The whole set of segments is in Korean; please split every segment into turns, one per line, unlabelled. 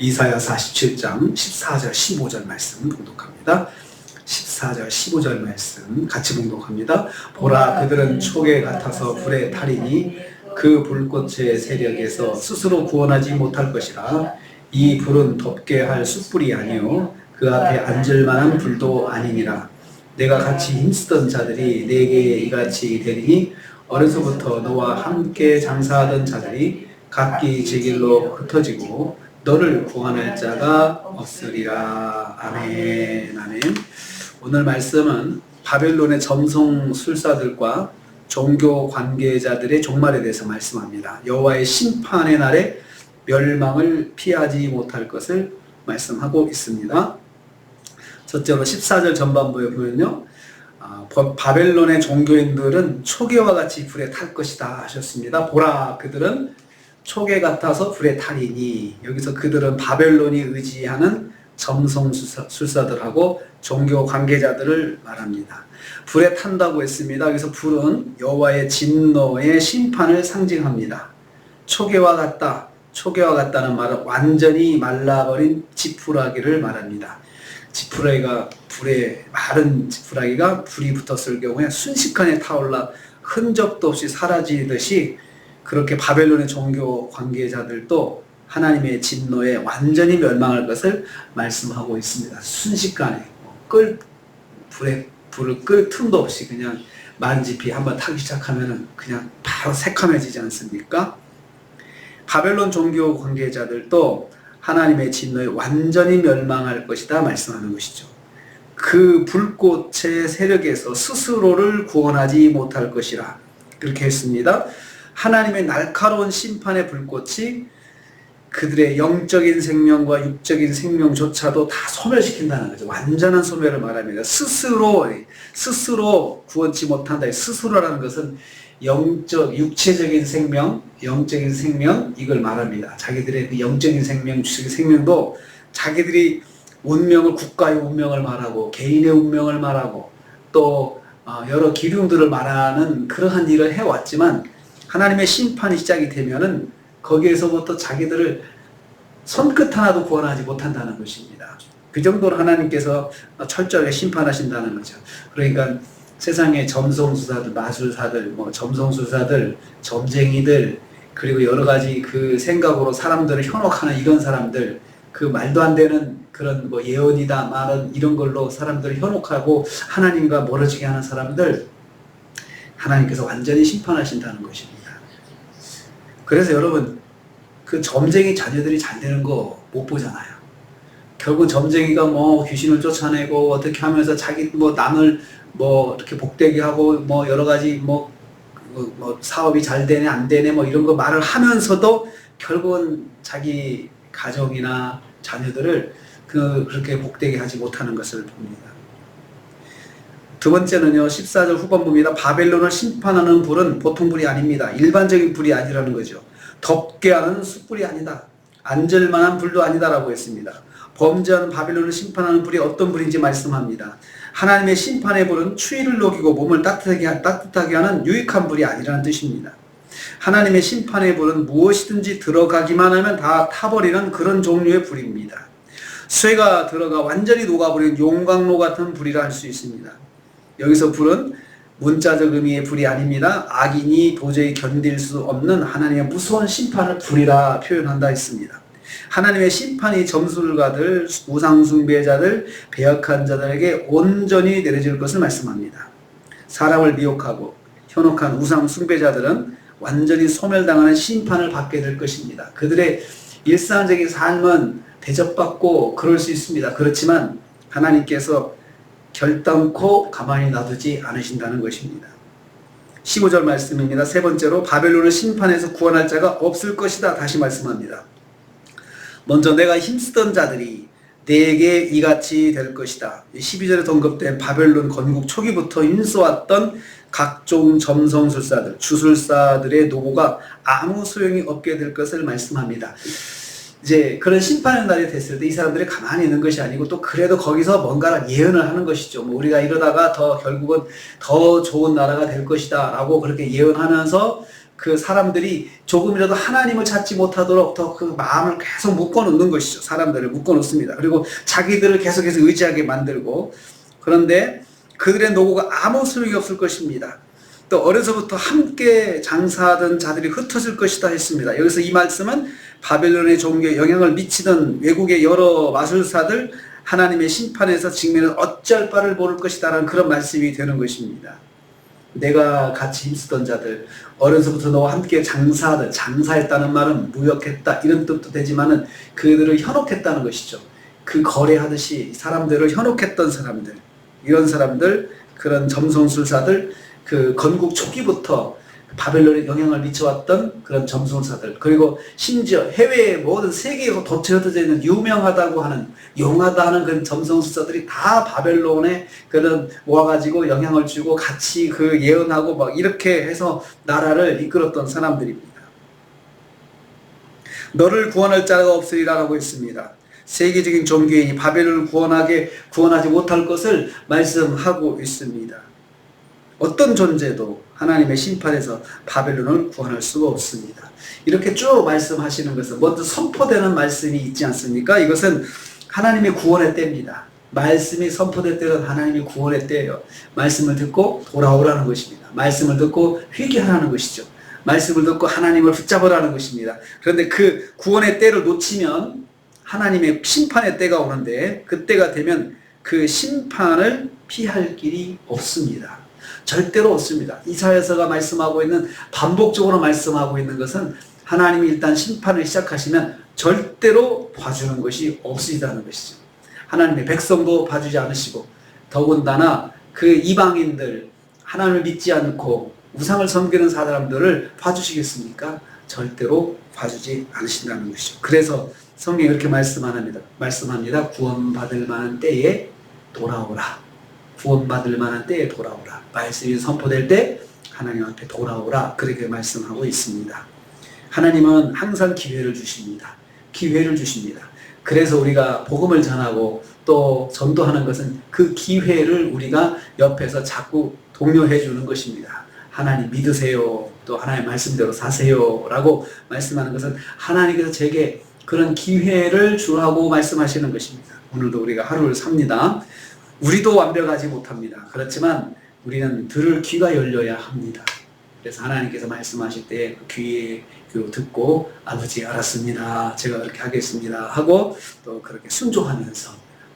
이사야 47장 14절 15절 말씀 봉독합니다. 14절 15절 말씀 같이 봉독합니다. 보라, 그들은 촉에 같아서 불에 타리니 그 불꽃의 세력에서 스스로 구원하지 못할 것이라. 이 불은 덮게 할 숯불이 아니요 그 앞에 앉을 만한 불도 아니니라. 내가 같이 힘쓰던 자들이 내게 이같이 되리니 어려서부터 너와 함께 장사하던 자들이 각기 제 길로 흩어지고 너를 구원할 자가 없으리라. 아멘. 아멘. 오늘 말씀은 바벨론의 점성술사들과 종교 관계자들의 종말에 대해서 말씀합니다. 여호와의 심판의 날에 멸망을 피하지 못할 것을 말씀하고 있습니다. 첫째로 14절 전반부에 보면요, 바벨론의 종교인들은 초계와 같이 불에 탈 것이다 하셨습니다. 보라, 그들은 초계 같아서 불에 타리니, 여기서 그들은 바벨론이 의지하는 점성술사들하고 종교 관계자들을 말합니다. 불에 탄다고 했습니다. 여기서 불은 여호와의 진노의 심판을 상징합니다. 초계와 같다. 초계와 같다는 말은 완전히 말라버린 지푸라기를 말합니다. 지푸라기가 불에, 마른 지푸라기가 불이 붙었을 경우에 순식간에 타올라 흔적도 없이 사라지듯이, 그렇게 바벨론의 종교 관계자들도 하나님의 진노에 완전히 멸망할 것을 말씀하고 있습니다. 순식간에 불을 끌 틈도 없이 그냥 마른 지피 한번 타기 시작하면 그냥 바로 새카매지지 않습니까? 바벨론 종교 관계자들도 하나님의 진노에 완전히 멸망할 것이다 말씀하는 것이죠. 그 불꽃의 세력에서 스스로를 구원하지 못할 것이라 그렇게 했습니다. 하나님의 날카로운 심판의 불꽃이 그들의 영적인 생명과 육적인 생명조차도 다 소멸시킨다는 거죠. 완전한 소멸을 말합니다. 스스로 구원치 못한다. 스스로라는 것은 육체적인 생명, 영적인 생명, 이걸 말합니다. 자기들의 그 영적인 생명, 육적인 생명도 자기들이 운명을, 국가의 운명을 말하고 개인의 운명을 말하고 또 여러 기둥들을 말하는 그러한 일을 해왔지만, 하나님의 심판이 시작이 되면은 거기에서부터 자기들을 손끝 하나도 구원하지 못한다는 것입니다. 그 정도로 하나님께서 철저하게 심판하신다는 거죠. 그러니까 세상의 점성술사들, 마술사들, 점성술사들, 점쟁이들, 그리고 여러 가지 그 생각으로 사람들을 현혹하는 이런 사람들, 그 말도 안 되는 그런 예언이다 말은 이런 걸로 사람들을 현혹하고 하나님과 멀어지게 하는 사람들, 하나님께서 완전히 심판하신다는 것입니다. 그래서 여러분, 그 점쟁이 자녀들이 잘 되는 거 못 보잖아요. 결국 점쟁이가 귀신을 쫓아내고 어떻게 하면서 자기 남을 이렇게 복되게 하고 여러 가지 사업이 잘 되네 안 되네 이런 거 말을 하면서도 결국은 자기 가정이나 자녀들을 그렇게 복되게 하지 못하는 것을 봅니다. 두 번째는요, 14절 후반부입니다. 바벨론을 심판하는 불은 보통 불이 아닙니다. 일반적인 불이 아니라는 거죠. 덮게 하는 숯불이 아니다. 앉을 만한 불도 아니다라고 했습니다. 범죄한 바벨론을 심판하는 불이 어떤 불인지 말씀합니다. 하나님의 심판의 불은 추위를 녹이고 몸을 따뜻하게 하는 유익한 불이 아니라는 뜻입니다. 하나님의 심판의 불은 무엇이든지 들어가기만 하면 다 타버리는 그런 종류의 불입니다. 쇠가 들어가 완전히 녹아버리는 용광로 같은 불이라 할 수 있습니다. 여기서 불은 문자적 의미의 불이 아닙니다. 악인이 도저히 견딜 수 없는 하나님의 무서운 심판을 불이라 표현한다 했습니다. 하나님의 심판이 점술가들, 우상숭배자들, 배역한 자들에게 온전히 내려질 것을 말씀합니다. 사람을 미혹하고 현혹한 우상숭배자들은 완전히 소멸당하는 심판을 받게 될 것입니다. 그들의 일상적인 삶은 대접받고 그럴 수 있습니다. 그렇지만 하나님께서 결단코 가만히 놔두지 않으신다는 것입니다. 15절 말씀입니다. 세 번째로 바벨론을 심판해서 구원할 자가 없을 것이다 다시 말씀합니다. 먼저 내가 힘쓰던 자들이 내게 이같이 될 것이다. 12절에 언급된 바벨론 건국 초기부터 힘써왔던 각종 점성술사들, 주술사들의 노고가 아무 소용이 없게 될 것을 말씀합니다. 이제 그런 심판의 날이 됐을 때 이 사람들이 가만히 있는 것이 아니고 또 그래도 거기서 뭔가를 예언을 하는 것이죠. 우리가 이러다가 결국은 더 좋은 나라가 될 것이다 라고 그렇게 예언하면서 그 사람들이 조금이라도 하나님을 찾지 못하도록 더 그 마음을 계속 묶어놓는 것이죠. 사람들을 묶어놓습니다. 그리고 자기들을 계속해서 의지하게 만들고, 그런데 그들의 노고가 아무 소용이 없을 것입니다. 또 어려서부터 함께 장사하던 자들이 흩어질 것이다 했습니다. 여기서 이 말씀은 바벨론의 종교에 영향을 미치던 외국의 여러 마술사들, 하나님의 심판에서 직면해서 어찌할 바를 모를 것이다 라는 그런 말씀이 되는 것입니다. 내가 같이 힘쓰던 자들, 어려서부터 너와 함께 장사했다는 말은 무역했다 이런 뜻도 되지만은 그들을 현혹했다는 것이죠. 그 거래하듯이 사람들을 현혹했던 사람들, 이런 사람들, 그런 점성술사들, 그 건국 초기부터 바벨론에 영향을 미쳐왔던 그런 점성사들, 그리고 심지어 해외의 모든 세계에서 흩어져 있는 유명하다고 하는, 용하다 하는 그런 점성술사들이 다 바벨론에 그런 모아가지고 영향을 주고 같이 그 예언하고 막 이렇게 해서 나라를 이끌었던 사람들입니다. 너를 구원할 자가 없으리라라고 했습니다. 세계적인 종교인이 바벨론을 구원하지 못할 것을 말씀하고 있습니다. 어떤 존재도 하나님의 심판에서 바벨론을 구원할 수가 없습니다. 이렇게 쭉 말씀하시는 것은 먼저 선포되는 말씀이 있지 않습니까? 이것은 하나님의 구원의 때입니다. 말씀이 선포될 때는 하나님의 구원의 때예요. 말씀을 듣고 돌아오라는 것입니다. 말씀을 듣고 회개하라는 것이죠. 말씀을 듣고 하나님을 붙잡으라는 것입니다. 그런데 그 구원의 때를 놓치면 하나님의 심판의 때가 오는데, 그 때가 되면 그 심판을 피할 길이 없습니다. 절대로 없습니다. 이사야서가 말씀하고 있는, 반복적으로 말씀하고 있는 것은 하나님이 일단 심판을 시작하시면 절대로 봐주는 것이 없으시다는 것이죠. 하나님의 백성도 봐주지 않으시고, 더군다나 그 이방인들, 하나님을 믿지 않고 우상을 섬기는 사람들을 봐주시겠습니까? 절대로 봐주지 않으신다는 것이죠. 그래서 성경이 이렇게 말씀합니다. 구원받을 만한 때에 돌아오라. 구원받을 만한 때에 돌아오라. 말씀이 선포될 때 하나님 앞에 돌아오라. 그렇게 말씀하고 있습니다. 하나님은 항상 기회를 주십니다. 기회를 주십니다. 그래서 우리가 복음을 전하고 또 전도하는 것은 그 기회를 우리가 옆에서 자꾸 독려해 주는 것입니다. 하나님 믿으세요. 또 하나님의 말씀대로 사세요. 라고 말씀하는 것은 하나님께서 제게 그런 기회를 주라고 말씀하시는 것입니다. 오늘도 우리가 하루를 삽니다. 우리도 완벽하지 못합니다. 그렇지만 우리는 들을 귀가 열려야 합니다. 그래서 하나님께서 말씀하실 때 귀에 듣고, 아버지 알았습니다. 제가 그렇게 하겠습니다. 하고 또 그렇게 순종하면서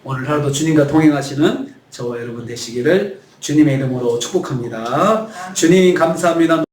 오늘 하루도 주님과 동행하시는 저와 여러분 되시기를 주님의 이름으로 축복합니다. 주님 감사합니다.